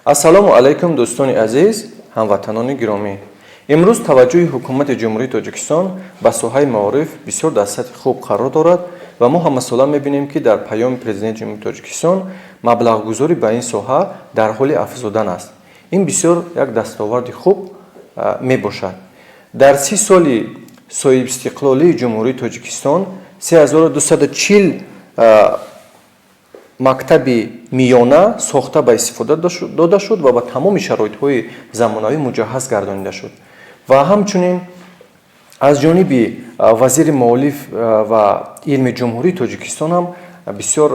Ассалому алайкум дӯстони азиз, ҳамватанони гиромӣ. Имрӯз таваҷҷӯҳи ҳукумати Ҷумҳурии Тоҷикистон ба соҳаи маориф бисёр дар сатҳи хуб қарор дорад ва мо ҳамасола мебинем, ки дар паёми президенти Ҷумҳурии Тоҷикистон маблағгузорӣ ба ин соҳа дар ҳоли афзудан аст. Ин бисёр як дастоварди хуб мебошад. Дар 30 соли соҳибистиқлолии Ҷумҳурии Тоҷикистон 3240 мактаби миёна сохта ба истифода дода шуд ва ба тамоми шароитҳои замонавӣ муҷаҳҳаз гардонида шуд. Ва ҳамчунин аз ҷониби вазири маолиф ва илми Ҷумҳурии Тоҷикистон ҳам бисёр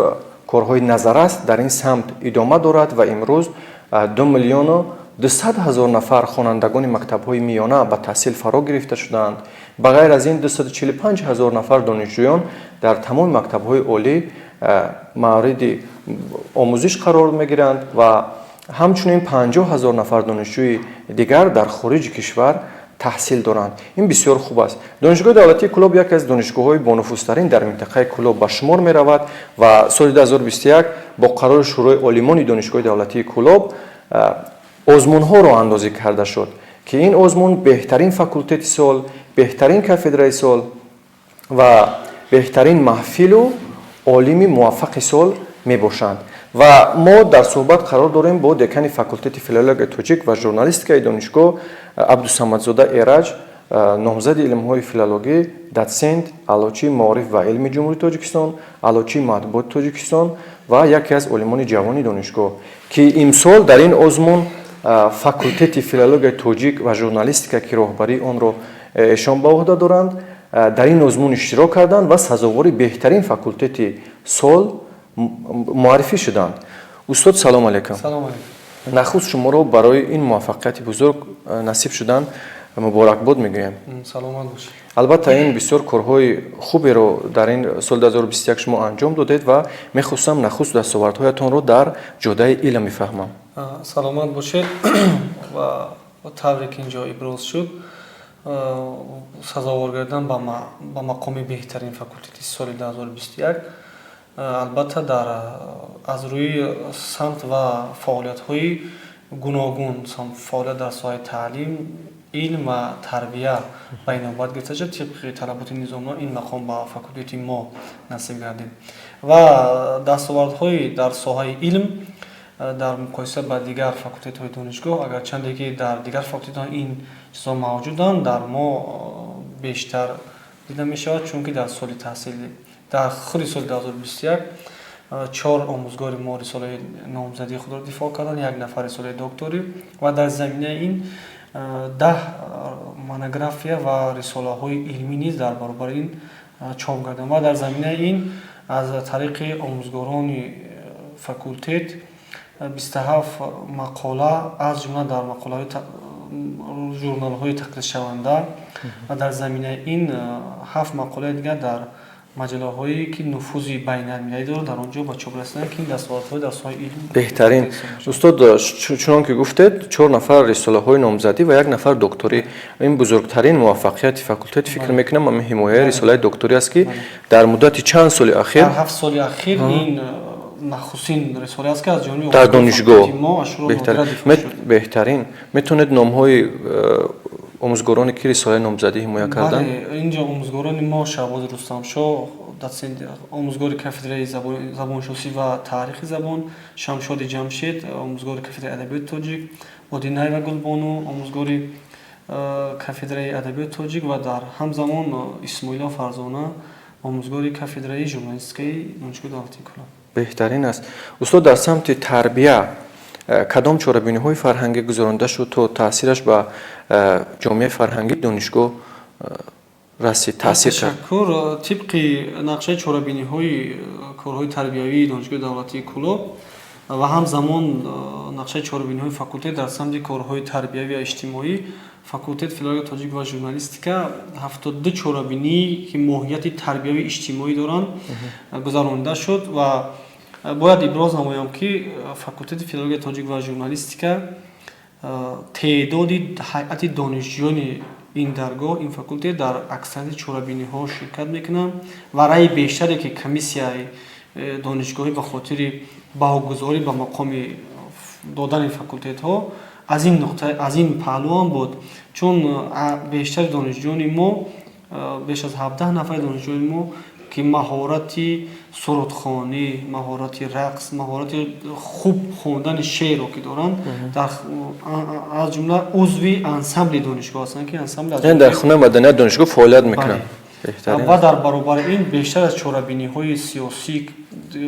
корҳои назарраст дар ин самт идома дорад ва имрӯз 2 миллиону 200 ҳазор нафар хонандагони мактабҳои миёна ба таҳсил фаро гирифта шуданд. Ба ғайр аз ин 245 ҳазор нафар донишҷӯён дар тамоми мактабҳои олӣ мавриди омӯзиш қарор мегиранд ва ҳамчунин 50 ҳазор нафар донишҷӯи дигар дар хориҷи кишвар таҳсил доранд. Ин бисёр хуб аст. Донишгоҳи давлатии Кӯлоб яке аз донишгоҳҳои бонуфузтарин дар минтақаи Кӯлоб ба шумор меравад ва соли 2021 бо қарори шӯрои олимони донишгоҳи давлатии Кӯлоб озмунҳоро андозӣ карда шуд, ки ин озмун беҳтарин факултети сол, беҳтарин кафедраи сол ва беҳтарин маҳфилу олими муваффақи сол мебошанд. Ва мо дар суҳбат қарор дорем бо декани факултети филологияи тоҷик ва журналистикаи донишгоҳ Абдусамадзода Эраҷ, номзади илмҳои филологӣ, дотсент, аълочии маориф ва илми Ҷумҳурии Тоҷикистон, аълочии матбуоти Тоҷикистон ва яке аз олимони ҷавони донишгоҳ, ки имсол дар ин озмун факултети филологияи тоҷик ва журналистика, ки роҳбарии онро эшон ба уҳда доранд, дар ин озмун иштирок карданд ва сазовори беҳтарин факултети сол муаррифӣ шуданд. Устод, салом алайкум. Салом алайкум. Нахуст шуморо барои ин муваффақияти бузург насиб шудан муборакбод мегӯям. Саломат бошед. Албатта ин бисёр корҳои хуберо дар ин соли 2021 шумо анҷом додед ва мехостам нахуст дастовардҳоятонро дар ҷодаи илм мефаҳмам. Саломат бошед. ва тавре ки инҷо иброз шуд, сазовор гардидан ба мақоми беҳтарин факултети соли 2021, албатта аз рӯи самт ва фаъолиятҳои гуногун, фаъолият дар соҳаи таълим, илм ва тарбия ба инобат гирифта шуд. Тибқи талаботи низомнама ин мақом ба факултети мо насиб гардид ва дастовардҳои дар соҳаи илм дар муқоиса ба дигар факултетҳои донишгоҳ, агарчанде ки дар дигар факултетҳо ин чизҳо мавҷуданд, дар мо бештар дида мешавад, чунки дар соли таҳсили дар худи соли 2021 4 омӯзгори мо рисолаи номзадии худро дифоъ карданд, 1 нафар рисолаи докторӣ ва дар заминаи ин 10 монография ва рисолаҳои илмӣ низ дар баробари ин чоп гарданд ва дар заминаи ин аз тариқи омӯзгорони факултет 27 мақола аз ҷумла дар мақолаҳои журналҳои тақлидшаванда ва дар заминаи ин 7 мақолаи дигар дар маҷаллаҳое ки нуфузи байналмилалӣ дорад, дар он ҷо ба чоп расидан, ки ин дастовардҳои дар соҳаи илм беҳтарин. Устод, чунон ки гуфтед, 4 нафар рисолаҳои номзадӣ ва 1 нафар докторӣ, ин бузургтарин муваффақияти факултет фикр мекунам ҳимояи рисолаи докторӣ аст, ки дар муддати чанд соли ахир, дар 7 соли ахир ин нахустин рисола аст, ки аз ҷониби дар донишгоҳ беҳтарин. Метавонед номҳои омӯзгорони ки рисолаи номзадӣ ҳимоя карданд? Инҷо омӯзгорони мо Шаҳбози Рустамшоҳ, омӯзгори кафедраи забоншиносӣ ва таърихи забон, Шамшоди Ҷамшед, омӯзгори кафедраи адабиёти тоҷик, Одинаева Гулбону, омӯзгори кафедраи адабиёти тоҷик ва дар ҳамзамон Исмоилова Фарзона, омӯзгори кафедраи журналистикаи донишгоҳи давлатии Кӯлоб. Беҳтарин аст. Устод, дар самти тарбия кадом чорабиниҳои фарҳангӣ гузаронида шуд то таъсираш ба ҷомеаи фарҳангии донишгоҳ расид, таъсир кард? Ташаккур. Тибқи нақшаи чорабиниҳои корҳои тарбиявии донишгоҳи давлатии Кӯлоб ва ҳамзамон нақшаи чорабиниҳои факултет дар самти корҳои тарбиявӣ ва иҷтимоӣ, факултет филологияи тоҷик ва журналистика 72 чорабинӣ ки моҳияти тарбиявии иҷтимоӣ доранд гузаронида шуд ва бояд иброз намоям, ки факултети филологияи тоҷик ва журналистика теъдоди ҳайати донишҷӯёни ин даргоҳ, ин факултет дар аксарияти чорабиниҳо ширкат мекунанд ва раъи бештаре ки комиссияи донишгоҳӣ ба хотири баҳогузорӣ ба мақоми додани факултетҳо аз ин нуқта аз ин паҳлӯ ҳам буд, чун бештари донишҷӯёни мо беш аз 17 нафари донишҷӯёни мо ки маҳорати сурудхонӣ, маҳорати рақс, маҳорати хуб хондани шеъро ки доранд, аз ҷумла узви ансамбли донишгоҳ ҳастанд ки ансамбл яъне дар хонаи маданият донишгоҳ фаъолият мекунанд. ва дар баробари ин бештар аз чорабиниҳои сиёсӣ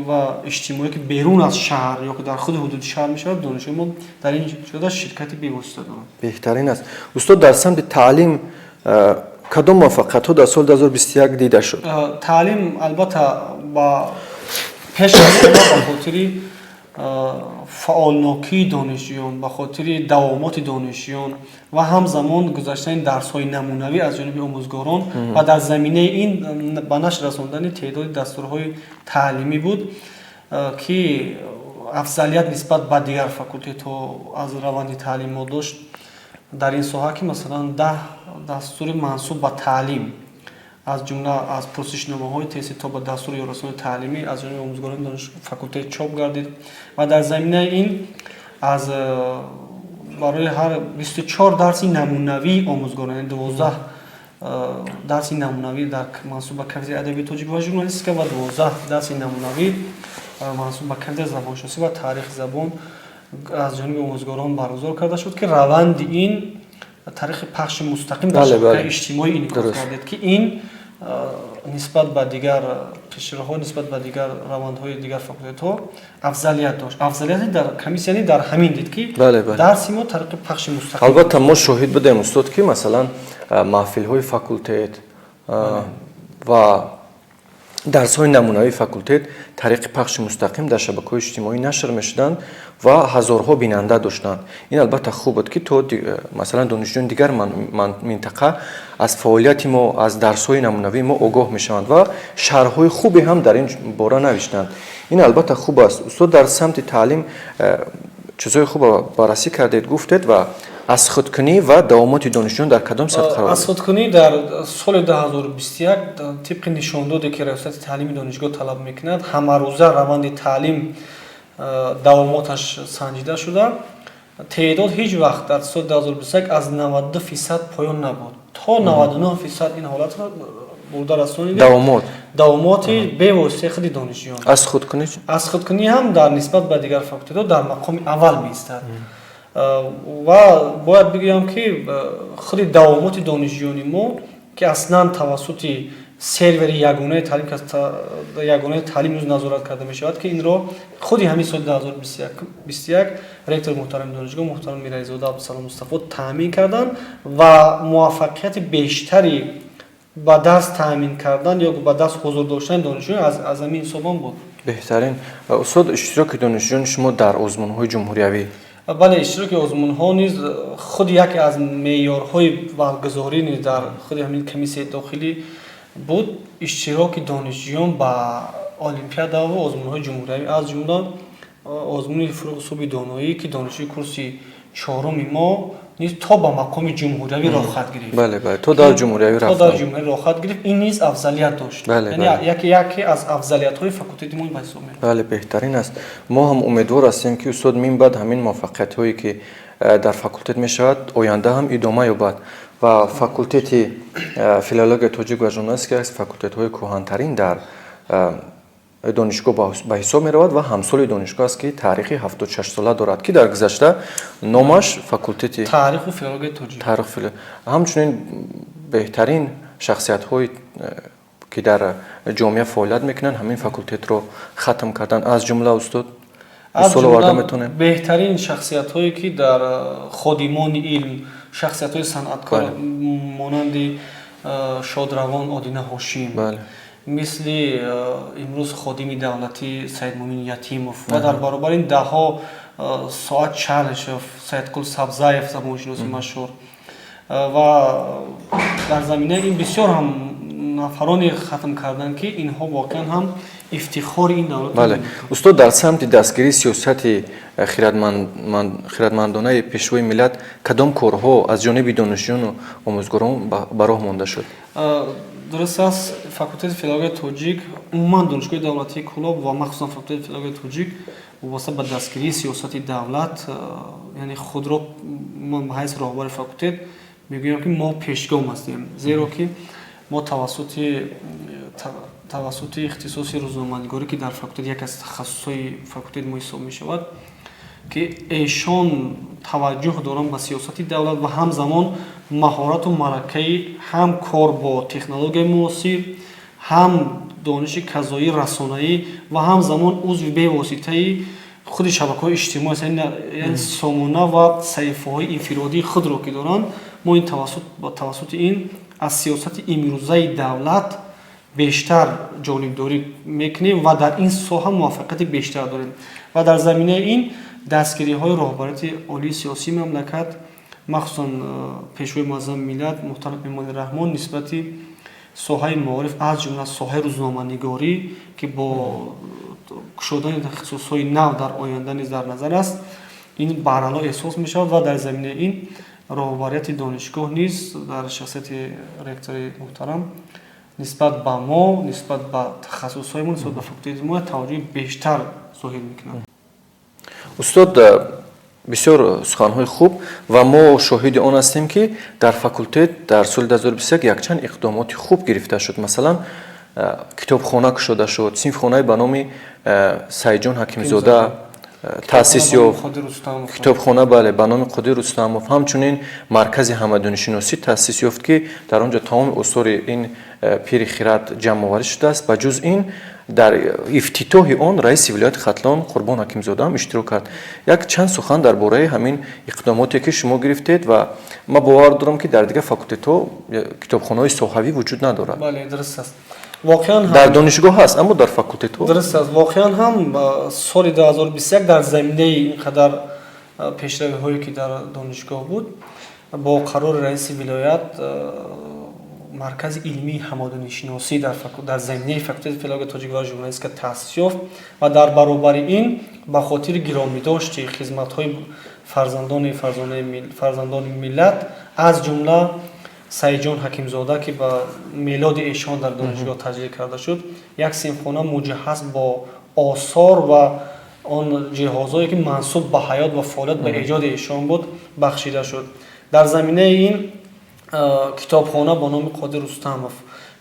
ва иҷтимоӣ ки берун аз шаҳр ё ки дар худи ҳудуди шаҳр мешавад, донишҷӯи мо дар ин ҷода ширкати бевосита доранд. беҳтарин аст. Устод, дар самти таълим кадом муваффақиятҳо дар соли 2021 дида шуд? Таълим албатта ба пеш аз ҳама ба хотири фаъолнокии донишҷӯён, ба хотири давомоти донишҷӯён ва ҳамзамон гузаштани дарсҳои намунавӣ аз ҷониби омӯзгорон ва дар заминаи ин ба нашр расондани теъдоди дастурҳои таълимӣ буд ки афзалият нисбат ба дигар факултетҳо аз раванди таълим мо дошт. Дар ин соҳа ки масалан 10 дастури мансуб ба таълим аз ҷумла аз пурсишномаҳои теҳсил то ба дастури ёрасони таълимӣ аз ҷониби омӯзгорони факултет чоп гардид ва дар заминаи ин аз барои ҳар 24 дарси намунавии омӯзгорон, 12 дарси намунавӣ дар мансуб ба кафедраи адабиёти тоҷикӣ ва журналистика ва 12 дарси намунавӣ мансуб ба кафедраи забоншиносӣ ва таърихи забон аз ҷониби омӯзгорон баргузор карда шуд ки раванди ин тариқи пахши мустақим дар шабакаи иҷтимоӣ инъикос гардид ки ин нисбат ба дигар пешроҳо, нисбат ба дигар равандҳои дигар факултетҳо афзалият дошт. Афзалияти дар камис яъне дар ҳамин дид ки дарси мо тариқи пахши мустақим. Албатта мо шоҳид будем устод ки масалан маҳфилҳои факултет ва дарсҳои намунавии факултет тариқи пахши мустақим дар шабакаҳои иҷтимоӣ нашр мешуданд ва ҳазорҳо бинанда доштанд. Ин албатта хуб буд ки то масалан донишҷӯёни дигар минтақа аз фаъолияти мо, аз дарсҳои намунавии мо огоҳ мешаванд ва шарҳҳои хубе ҳам дар ин бора навиштанд. Ин албатта хуб аст. Устод, дар самти таълим чизҳои хуб баррасӣ кардед, гуфтед ва аз худкунӣ ва давомоти донишҷӯён дар кадом сатҳ қарор? Аз худкунӣ дар соли 2021 тибқи нишондоде ки раёсати таълими донишгоҳ талаб мекунад, ҳамарӯза раванди таълим давомоташ санҷида шуда, теъдод ҳеҷ вақт дар соли 2021 аз 92% поён набуд. То 99% ин ҳолатро бурда расонид. Давомоти бевоситаи худи донишҷӯён. Аз худкунӣ? Аз худкунӣ ҳам дар нисбат ба дигар факултетҳо дар мақоми аввал меистад. ва бояд бигӯям ки худи давомоти донишҷӯёни мо ки аслан тавассути сервери ягонаи таълим ки ягонаи таълим рӯз назорат карда мешавад ки инро худи ҳамин соли 2021 ректори муҳтарами донишгоҳ муҳтарам Мирайзода Абдусалом Мустафо таъмин карданд ва муваффақияти бештари ба даст таъмин кардан ё ба даст ҳузур доштани донишҷӯён аз ҳамин ҳисобон буд. Беҳтарин. Устод, иштироки донишҷӯёни шумо дар озмунҳои ҷумҳуриявӣ? бале, иштироки озмунҳо низ худи яке аз меъёрҳои баргузорӣ низ дар худи ҳамин комиссияи дохилӣ буд иштироки донишҷӯён ба олимпиада ва озмунҳои ҷумҳуриявӣ, аз ҷумла озмуни фуруғи суби доноӣ ки донишҷӯи курси чороми мо низ то ба мақоми ҷумҳуриявӣ рохат гирифт. Бале, то дар ҷумҳуриявӣ рафт. То дар ҷумҳуриявӣ рохат гирифт. Ин низ афзалият дошт. Яъне яке аз афзалиятҳои факултети мо ба ҳисоб меравад. Бале, беҳтарин аст. Мо ҳам умедвор ҳастем ки устод мин баъд ҳамин муваффақиятҳое ки дар факултет мешавад оянда ҳам идома ёбад ва факултети филология тоҷик ва журналистика аз факултетҳои кӯҳантарин дар донишгоҳ ба ҳисоб меравад ва ҳамсоли донишгоҳ аст ки таърихи 76-сола дорад ки дар гузашта номаш факултети таъриху филологияи тоҷик. Ҳамчунин беҳтарин шахсиятҳои ки дар ҷомеа фаъолият мекунанд ҳамин факултетро хатм кардан. Аз ҷумла устод мисол оварда метавонем? беҳтарин шахсиятҳое ки дар ходимони илм, шахсиятҳои санъаткор монанди Шодравон Одина Ҳошим, мисли имрӯз ходими давлатӣ Саидмуъмин Ятимов ва дар баробари ин даҳҳо Соат Чалишев, Саидқул Сабзаев забоншиноси машҳур ва дар заминаи ин бисёр ҳам нафароне хатм карданд ки инҳо воқеан ҳам ифтихори ин давлат. Бале. Устод, дар самти дастгирии сиёсати хиратмандонаи пешвои миллат кадом корҳо аз ҷониби донишҷӯёну омӯзгорон ба роҳ монда шуд? Дуруст аст, факултети филологияи тоҷик, умуман донишгоҳи давлатии Кӯлоб ва махсусан факултети филологияи тоҷик вобаста ба дастгирии сиёсати давлат, яъне худро ман ба ҳайс роҳбари факултет мегӯям ки мо пешгом ҳастем, зеро ки мо тавассути ихтисоси рӯзноманигорӣ ки дар факултет яке аз тахассусҳои факултет мо ҳисоб мешавад, ки эшон таваҷҷӯҳ доранд ба сиёсати давлат ва ҳамзамон маҳорату малакаи ҳам кор бо технологияи муосир, ҳам дониши казоӣ расонаӣ ва ҳамзамон узви бевоситаи худи шабакаҳои иҷтимоӣ аст, яъне сомона ва саҳифаҳои инфиродии худро ки доранд, мо ин ба тавассути ин аз сиёсати имрӯзаи давлат бештар ҷонибдорӣ мекунем ва дар ин соҳа муваффақияти бештар дорем. Ва дар заминаи ин дастгириҳои роҳбарияти олии сиёсии мамлакат, махсусан пешвои муаззами миллат муҳтарам Эмомалӣ Раҳмон нисбати соҳаи маориф аз ҷумла соҳаи рӯзноманигорӣ ки бо кушодани тахассусҳои нав дар оянда низ дар назар аст, ин баръало эҳсос мешавад ва дар заминаи ин роҳбарияти донишгоҳ низ дар шахсияти ректори муҳтарам нисбат ба мо, нисбат ба тахассусҳои мо, нисбат ба факултети мо таваҷҷӯҳи бештар зоҳир мекунад. устод, бисёр суханҳои хуб ва мо шоҳиди он ҳастем ки дар факултет дар соли 2021 якчанд иқдомоти хуб гирифта шуд. Масалан, китобхона кушода шуд, синфхонаи ба номи Саидҷон Ҳакимзода таъсис ёфт, китобхона бале ба номи Қодир Рустамов, ҳамчунин маркази ҳамадонишиносӣ таъсис ёфт ки дар он ҷо тамоми осори ин пири хирад ҷамъоварӣ шудааст. Ба ҷуз ин дар ифтитоҳи он раиси вилояти Хатлон Қурбон Ҳакимзода ҳам иштирок кард. Як чанд сухан дар бораи ҳамин иқдомоте ки шумо гирифтед ва ман бовар дорам ки дар дигар факултетҳо китобхонаҳои соҳавӣ вуҷуд надорад. Бале, дуруст аст. Воқеан дар донишгоҳ ҳаст, аммо дар факултетҳо дуруст аст. Воқеан ҳам соли 2021 дар заминаи инқадар пешравиҳое ки дар донишгоҳ буд, бо қарори раиси вилоят маркази илмии ҳамадонишиносӣ дар заминаи факултети филология тоҷикӣ ва журналистика таъсис ёфт ва дар баробари ин ба хотири гиромидошти хизматҳои фарзандони миллат аз ҷумла Саидҷон Ҳакимзода ки ба мелоди эшон дар донишгоҳ таҷлил карда шуд, як синфхона муҷаҳҳаз бо осор ва он ҷиҳозое ки мансуб ба ҳаёт ва фаъолият ба эҷоди эшон буд бахшида шуд. Дар заминаи ин китобхона бо номи Қодир Рустамов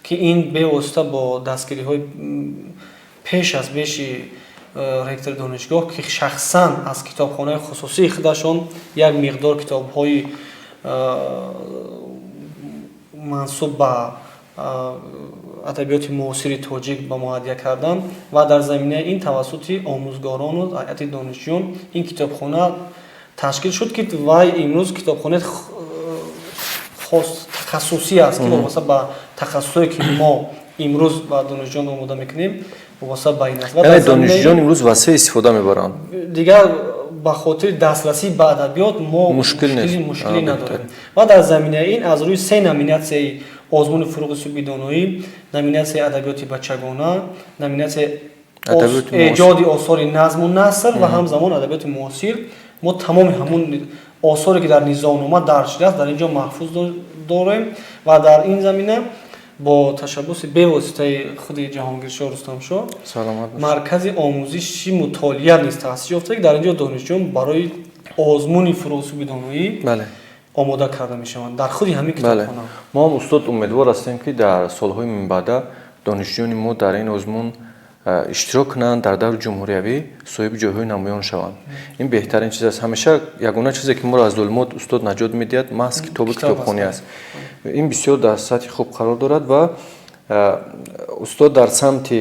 ки ин бевосита бо дастгириҳои пеш аз беши ректори донишгоҳ ки шахсан аз китобхонаи хусусии худашон як миқдор китобҳои мансуб ба адабиёти муосири тоҷик ба мо ҳадия карданд ва дар заминаи ин тавассути омӯзгорону ҳайати донишҷӯён ин китобхона ташкил шуд ки вай имрӯз китобхонаи тахассусӣ аст ки вобаста ба тахассусҳое ки мо имрӯз ба донишҷӯён омода мекунем вобаста ба ин аст. яъне донишҷӯён имрӯз васеъ истифода мебаранд. Дигар ба хотири дастрасӣ ба адабиёт мо мушкилӣ надорем. Ва дар заминаи ин аз рӯи се номинатсияи озмуни фуруғи субъи доноӣ, номинатсияи адабиёти бачагона, номинатсияи эҷоди осори назму наср ва ҳамзамон адабиёти муосир, мо тамоми ҳамон осоре ки дар низомнома дарҷ шудааст дар ин ҷо маҳфуз дорем ва дар ин замина бо ташаббуси бевоситаи худи Ҷаҳонгиршоҳ Рустамшоҳ маркази омӯзиши мутолиа низ таъсис ёфта ки дар ин ҷо донишҷӯён барои озмуни фуруғи субъи доноӣ омода карда мешаванд дар худи ҳамин китобхона. мо ҳам устод умедвор ҳастем ки дар солҳои минбаъда донишҷӯёни мо дар ин озмун иштирок кунанд, дар даври ҷумҳуриявӣ соҳиби ҷойҳои намоён шаванд. Ин беҳтарин чиз аст. ҳамеша ягона чизе ки моро аз зулмот устод наҷот медиҳад маҳз китобу китобхонӣ аст. ин бисёр дар сатҳи хуб қарор дорад ва устод дар самти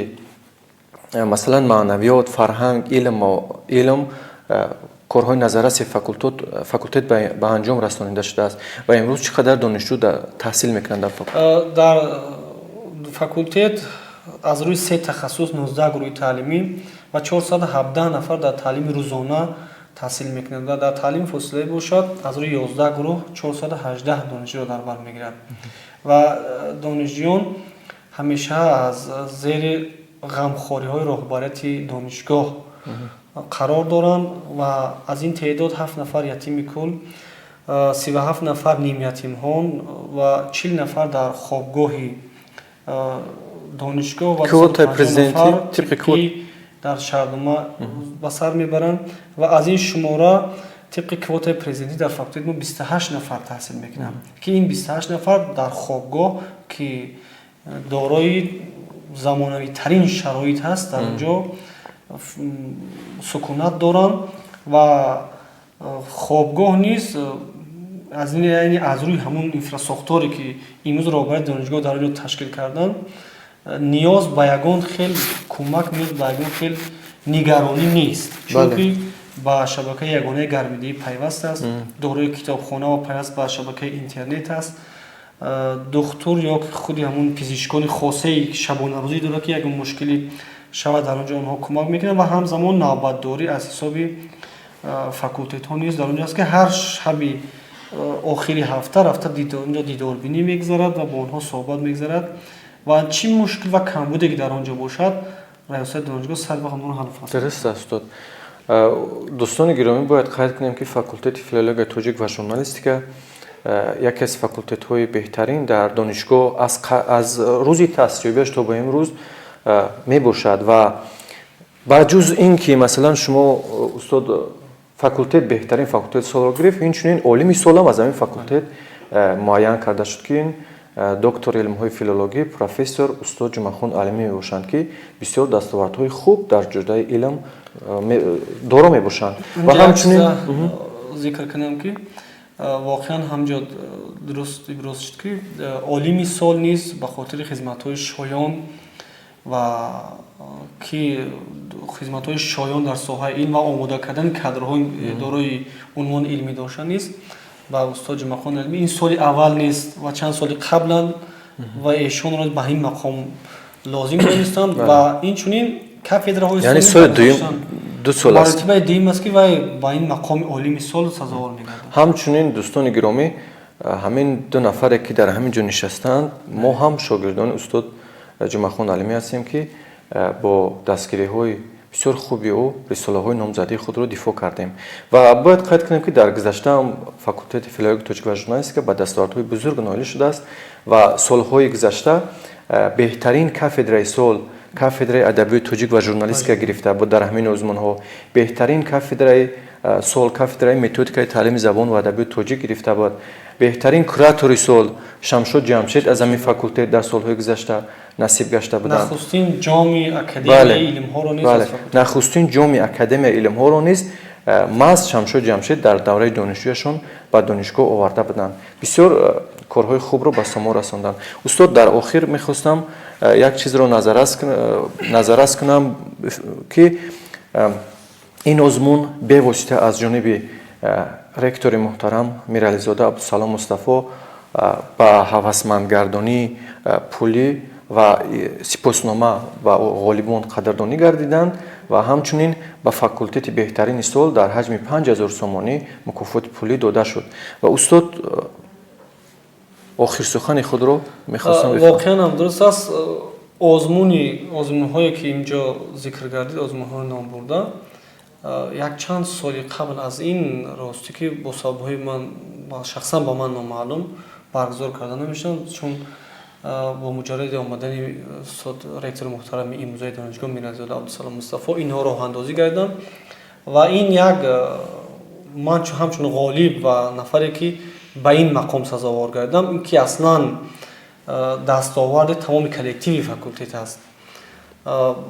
масалан маънавиёт, фарҳанг, илм корҳои назарраси факултет ба анҷом расонида шудааст ва имрӯз чӣ қадар донишҷӯ таҳсил мекунанд дар факултет? Дар факултет аз рӯи се тахассус 19 гурӯҳи таълимӣ ва 417 нафар дар таълими рӯзона таҳсил мекунанд ва дар таълими фосилавӣ бошад аз рӯи 11 гурӯҳ 418 донишҷӯро дар бар мегирад ва донишҷӯён ҳамеша аз зери ғамхориҳои роҳбарияти донишгоҳ қарор доранд ва аз ин теъдод 7 нафар ятими кул, 37 нафар нимятимҳон ва 40 нафар дар хобгоҳи донишгоҳ ва 25 нафар дар шаҳрнома ба сар мебаранд ва аз ин шумора тибқи квотаи президентӣ дар факултети мо 28 нафар таҳсил мекунанд ки ин 28 нафар дар хобгоҳ ки дорои замонавитарин шароит ҳаст дар онҷо сукунат доранд ва хобгоҳ низ аз рӯи ҳамун инфрасохторе ки имрӯз роҳбари донишгоҳ дар онҷо ташкил карданд ниёз ба ягон хел кӯмак ниёз ба ягон хел нигаронӣ нест чунки ба шабакаи ягонаи гармидии пайваст аст дорои китобхона ва пайваст ба шабакаи интернет аст духтур ё худи ҳамун пизишкони хосаи шабонарӯзӣ дорад ки ягон мушкиле шавад дар онҷо онҳо кӯмак мекунанд ва ҳамзамон навбатдорӣ аз ҳисоби факултетҳо низ дар онҷо аст ки ҳар шаби охири ҳафта рафта онҷо дидорбинӣ мегзарад ва бо онҳо суҳбат мегзарад ва чӣ мушкил ва камбуде ки дар онҷо бошад раёсати донишгоҳ сар вақт онро ҳал фасл. Дуруст аст устод. дӯстони гиромӣ бояд қайд кунем ки факултети филология тоҷик ва журналистика яке аз факултетҳои беҳтарин дар донишгоҳ аз рӯзи таъсисёбиаш то ба имрӯз мебошад ва ба ҷуз ин ки масалан шумо устод факултет беҳтарин факултет солро гирифт инчунин олими солам аз ҳамин факултет муайян карда шуд ки ин доктори илмҳои филологӣ профессор устод Ҷумъахон Алимӣ мебошанд ки бисёр дастовардҳои хуб дар ҷӯдаи илм доро мебошанд ва ҳамчунин зикр кунам ки воқеан ҳамҷо дуруст иброз шуд ки олими сол низ ба хотири хизматҳои шоён ва ки хизматҳои шоён дар соҳаи илм ва омода кардани кадрҳои дорои унвони илмӣ дошта низ ба устод Ҷумъахон Алимӣ ин соли аввал нест ва чанд соли қаблан ва эшонро ба ин мақом лозим донистанд ва инчунин кафедраҳои яъне соли дуюм 2 сол аст маротибаи дуюм аст ки вай ба ин мақоми олими сол сазовор мегардад. ҳамчунин дӯстони гиромӣ ҳамин ду нафаре ки дар ҳамин ҷо нишастанд мо ҳам шогирдони устод Ҷумъахон Алимӣ ҳастем ки бо дастгириҳои бисёр хуби ӯ рисолаҳои номзадии худро дифоъ кардем ва бояд қайд кунем ки дар гузашта факултети филология тоҷик ва журналистика ба дастовардҳои бузург ноил шудааст ва солҳои гузашта беҳтарин кафедраи сол кафедраи адабиёти тоҷик ва журналистика гирифта буд дар ҳамин озмунҳо беҳтарин кафедраи сол кафедраи методикаи таълими забон ва адабиёти тоҷик гирифта буд беҳтарин куратори сол Шамшод Ҷамшед аз ҳамин факултет дар солҳои гузашта насиб гашта буданд. Нахустин ҷоми академияи илмҳоро низ нахустин ҷоми академияи илмҳоро низ маҳз Шамшод Ҷамшед дар давраи донишҷӯяшон ба донишгоҳ оварда буданд. Бисёр корҳои хубро ба само расонданд. Устод дар охир мехостам як чизро назаррас кунам ки ин озмун бевосита аз ҷониби ректори муҳтарам Мирализода Абдусалом Мустафо ба ҳавасмандгардонии пулӣ ва сипоснома ба ғолибон қадрдонӣ гардиданд ва ҳамчунин ба факултети беҳтарини сол дар ҳаҷми 5000 сомонӣ мукофоти пулӣ дода шуд ва устод охир сухани худро мехостам воқеан ҳам дуруст аст озмунҳое ки инҷо зикр гардид озмунҳои номбурда як чанд соли қабл аз ин рости ки бо сабабҳои ман шахсан ба ман номаълум баргузор карда намешаванд чун бо муҷарради омадани ректори муҳтарами имрӯзаи донишгоҳ Мирализода Абдусалом Мустафо инҳо роҳандозӣ гардиданд ва ин як ман ҳамчун ғолиб ва нафаре ки ба ин мақом сазовор гардидам ин ки аслан дастоварди тамоми коллективи факултет аст.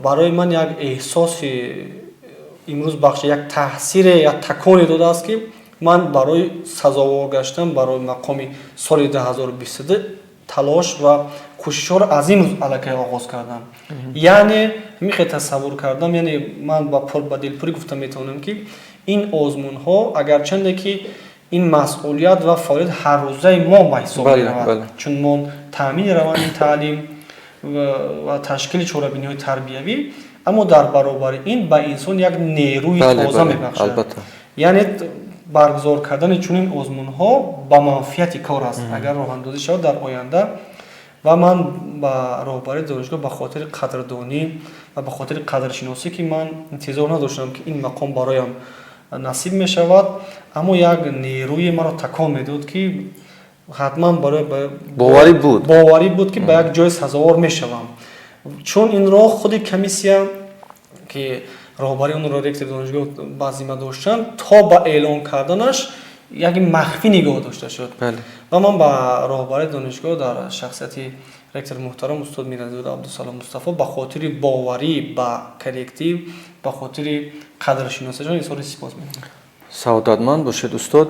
Барои ман як эҳсоси имрӯз бахши як таъсире як таконе додааст ки ман барои сазовор гаштан барои мақоми соли 2022 талош ва кӯшишҳоро аз имрӯз аллакай оғоз кардам. Яъне мехе тасаввур кардам, яъне ман ба дилпурӣ гуфта метавонам ки ин озмунҳо агарчанде ки ин масъулият ва фаъолият ҳаррӯзаи мо ба ҳисоб меравад, чун мо таъмини раванди таълим ва ташкили чорабиниҳои тарбиявӣ, аммо дар баробари ин ба инсон як нерӯи тоза мебахшад. Яъне баргузор кардани чунин озмунҳо ба манфиати кор аст агар роҳандозӣ шавад дар оянда ва ман ба роҳбари донишгоҳ ба хотири қадрдонӣ ва ба хотири қадршиносӣ ки ман интизор надоштам ки ин мақом бароям насиб мешавад, аммо як нерӯи маро такон медод ки ҳатман барои боварӣ буд ки ба як ҷой сазовор мешавам. Чун инро худи комиссия ки роҳбари онро ректори донишгоҳ ба зимма доштанд, то ба эълон карданаш яке махфӣ нигоҳ дошта шуд. ва ман ба роҳбари донишгоҳ дар шахсияти ректори муҳтарам устод Миразода Абдусалом Мустафо ба хотири боварӣ ба коллектив, ба хотири қадршиносиашон изҳори сипос мекунам. саодатманд бошед устод.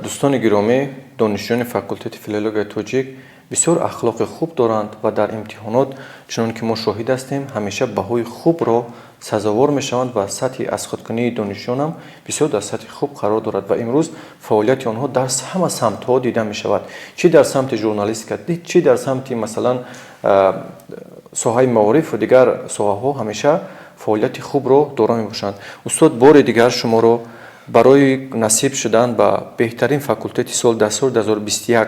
дӯстони гиромӣ, донишҷӯёни факултети филологияи тоҷик бисёр ахлоқи хуб доранд ва дар имтиҳонот чунон ки мо шоҳид ҳастем ҳамеша баҳои хубро сазовор мешаванд ва сатҳи азхудкунии донишҷӯён ҳам бисёр дар сатҳи хуб қарор дорад ва имрӯз фаъолияти онҳо дар ҳама самтҳо дида мешавад, чӣ дар самти журналистика, чӣ дар самти масалан соҳаи маориф ва дигар соҳаҳо ҳамеша фаъолияти хубро дора мебошанд. устод, бори дигар шуморо барои насиб шудан ба беҳтарин факултети сол дар соли 2021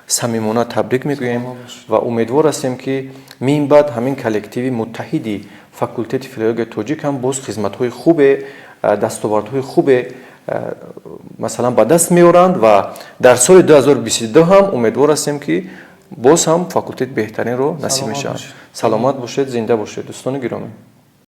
самимона табрик мегӯем ва умедвор ҳастем ки минбаъд ҳамин коллективи муттаҳиди факултети филологияи тоҷик ҳам боз хизматҳои хубе, дастовардҳои хубе масалан ба даст меоранд ва дар соли 2022 ҳам умедвор ҳастем ки боз ҳам факултети беҳтаринро насиб мешавад. саломат бошед, зинда бошед дӯстони гиромӣ.